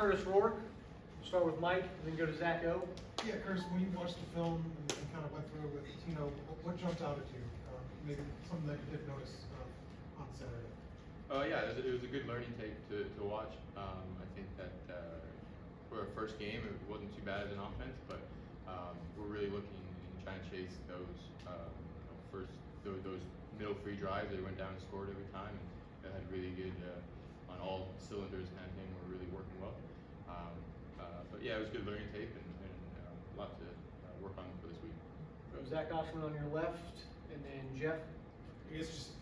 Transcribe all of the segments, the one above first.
Kurtis, Rourke. We'll start with Mike and then go to Zach O. Yeah, Kurtis, when you watched the film and kind of went through it with Tino, what jumped out at you? Maybe something that you did notice on Saturday. Yeah, it was a good learning tape to watch. I think that for our first game, it wasn't too bad as an offense, but we're really looking and trying to chase those those middle free drives. They went down and scored every time, and they had really good on all cylinders kind of thing. We're really working well. But yeah, it was good learning tape and a lot to work on for this week. Zach Oshman on your left, and then Jeff. I guess just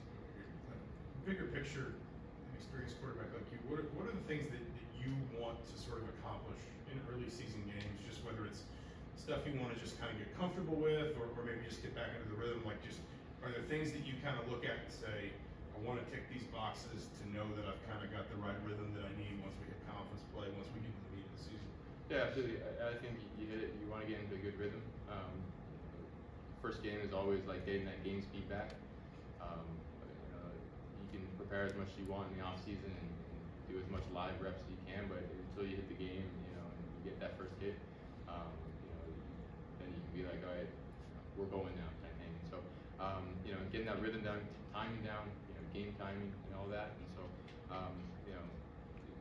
bigger picture, an experienced quarterback like you, what are the things that you want to sort of accomplish in early season games? Just whether it's stuff you want to just kind of get comfortable with, or maybe just get back into the rhythm. Like, just are there things that you kind of look at and say, I want to tick these boxes to know that I've kind of got the right rhythm that I need once we hit conference play, once we get to the meat of the season? Yeah, absolutely. I think you hit it. You want to get into a good rhythm. First game is always like getting that game speed back. You can prepare as much as you want in the off season and do as much live reps as you can, but until you hit the game, and you get that first hit, then you can be like, all right, we're going now, kind of thing. And so, getting that rhythm down, timing down, game timing and all that. And so,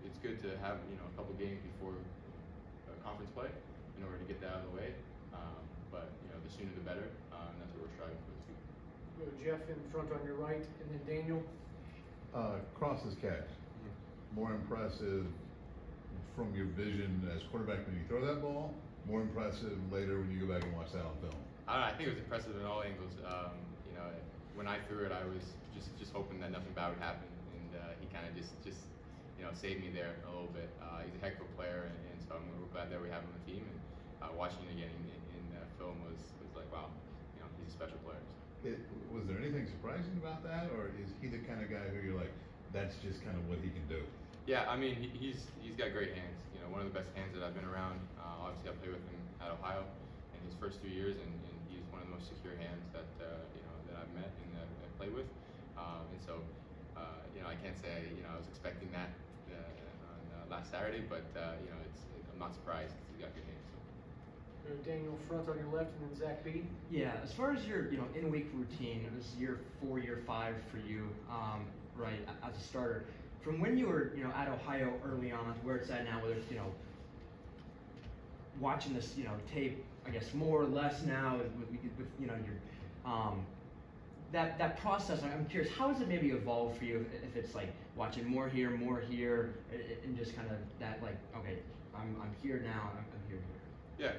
it's good to have a couple games before conference play in order to get that out of the way. But the sooner the better, and that's what we're striving for this week. Go to Jeff in front on your right, and then Daniel. Cross's catch, more impressive from your vision as quarterback when you throw that ball, more impressive later when you go back and watch that on film? I think it was impressive in all angles. When I threw it, I was just hoping that nothing bad would happen, and he kind of just saved me there a little bit. He's a heck of a player, and so we're glad that we have him on the team. And watching it again in film was like, wow, he's a special player. Was there anything surprising about that, or is he the kind of guy who you're like, that's just kind of what he can do? Yeah, I mean, he's got great hands. One of the best hands that I've been around. Obviously, I played with him at Ohio in his first 2 years, and he's one of the most secure hands that that I've met and that I've played with. And so, I can't say I was expecting that on last Saturday, but I'm not surprised because he's got good hands. Go to Daniel front on your left, and then Zach B. Yeah, as far as your in-week routine, this is year 4, year 5 for you, right, as a starter. From when you were at Ohio early on to where it's at now, whether it's watching this tape, I guess more or less now with your that process. I'm curious, how has it maybe evolved for you? If it's like watching more here, and just kind of that like, okay, I'm here now, I'm here. Yeah,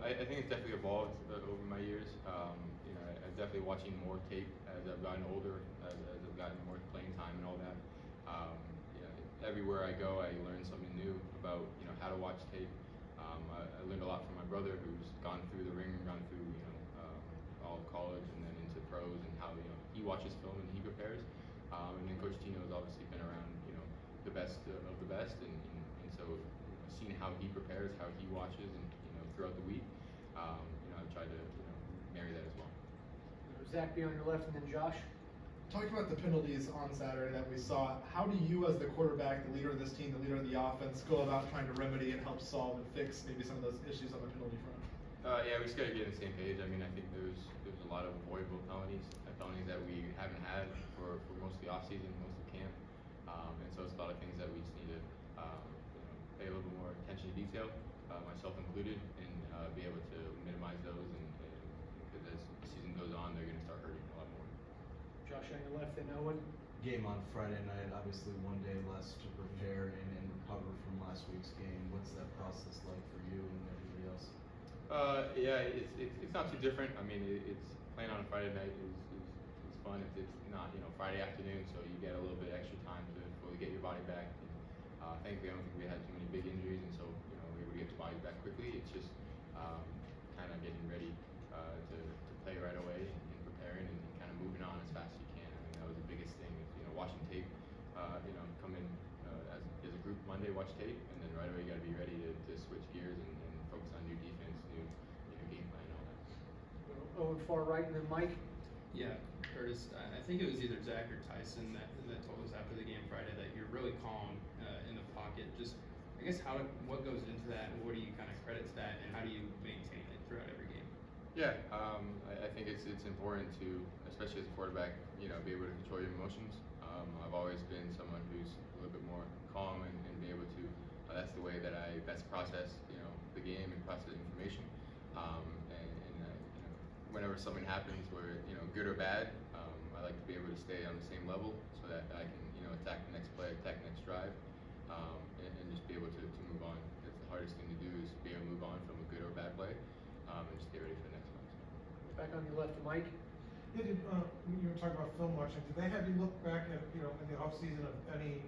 I think it's definitely evolved over my years. I'm definitely watching more tape as I've gotten older, as I've gotten more playing time and all that. Everywhere I go, I learn something new about how to watch tape. I learned a lot from my brother, who's gone through the ringer, gone through all of college and then into pros, and how he watches film and he prepares. And then Coach Tino has obviously been around the best of the best, and so seeing how he prepares, how he watches, and throughout the week, I've tried to marry that as well. Zach B on your left, and then Josh. Talking about the penalties on Saturday that we saw, how do you as the quarterback, the leader of this team, the leader of the offense, go about trying to remedy and help solve and fix maybe some of those issues on the penalty front? Yeah, we just got to get on the same page. I mean, I think there's a lot of avoidable penalties that we haven't had for most of the offseason, most of camp. And so it's a lot of things that we just need to pay a little bit more attention to detail, myself included, and be able to minimize those. And because as the season goes on, they're going to start hurting a lot more. Josh on your left, and Owen. Game on Friday night, obviously one day less to prepare and recover from last week's game. What's that process like for you and everybody else? Yeah, it's not too different. I mean, it's playing on a Friday night is fun. It's not Friday afternoon, so you get a little bit extra time to fully get your body back. And, thankfully, I don't think we had too many big injuries, and so we were able to get the body back quickly. It's just kind of getting ready to play right away and preparing and kind of moving on as fast as you can. I mean, that was the biggest thing. Watching tape. Come in as a group Monday, watch tape, and then right away you got to be ready to switch gears and focus on new defense, new game plan, and all that. Owen far right, and then Mike. Yeah, Kurtis, I think it was either Zach or Tyson that told us after the game Friday that you're really calm in the pocket. Just, I I guess what goes into that, and what do you kind of credit to that, and how do you maintain it throughout every game? Yeah, I think it's important to, especially as a quarterback, be able to control your emotions. I've always been someone who's a little bit more calm and be able to. That's the way that I best process, the game and process information. Whenever something happens, where good or bad, I like to be able to stay on the same level so that I can, attack the next play, attack the next drive, and just be able to move on. That's the hardest thing to do, is be able to move on from a good or bad play, and just get ready for the next one. Back on your left, Mike. Yeah, when you were talking about film watching, did they have you look back at, in the offseason of any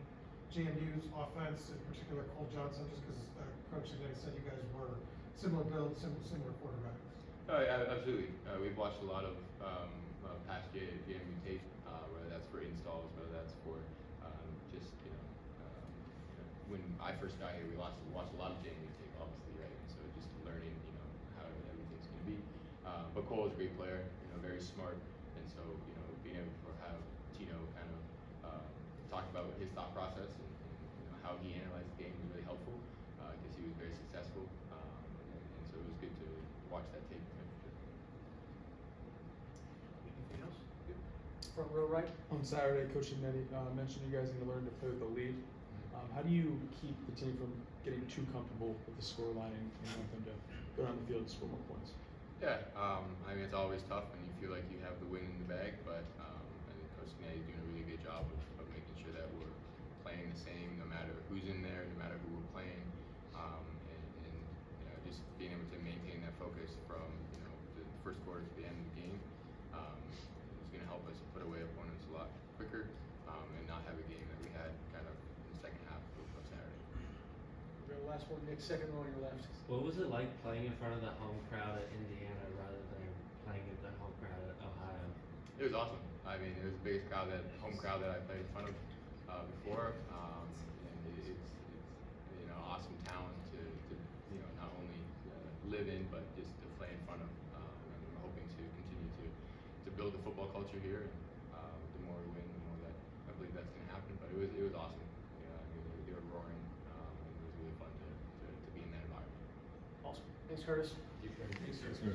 JMU's offense, in particular Cole Johnson, just because Coach Signeti said you guys were similar builds, similar quarterbacks? Oh, yeah, absolutely. We've watched a lot of past JMU tape, whether that's for installs, whether that's for just, when I first got here, we watched a lot of JMU tape, obviously, right? And so just learning, how everything's going to be. But Cole is a great player, very smart, and so, being able to have Tino kind of talk about his thought process and how he analyzed the game was really helpful, because he was very successful, and so it was good to watch that tape. Anything else? Front row right. On Saturday, Coach Signeti mentioned you guys need to learn to play with the lead. How do you keep the team from getting too comfortable with the scoreline and want them to go down the field and score more points? Yeah, I mean, it's always tough when you feel like you have the win in the bag, but I think Coach Signeti is doing a really good job of making sure that we're playing the same, no matter who's in there, no matter who we're playing, and just being able to maintain that focus from the first quarter to the end of the game is going to help us put away opponents a lot quicker, and not have a game that we had kind of in the second half of Saturday. We're the last one, Nick, second row on your left. What was it like playing in front of the home crowd at Indiana rather than playing at the home crowd at Ohio? It was awesome. I mean, it was the biggest home crowd that I played in front of before, and it's awesome town to not only live in, but just to play in front of. And we're hoping to continue to build the football culture here. And the more we win, the more that I believe that's going to happen. But it was awesome. I mean, they were roaring, and it was really fun to be in that environment. Awesome. Thanks, Curtis. Thank you. Thanks, Curtis.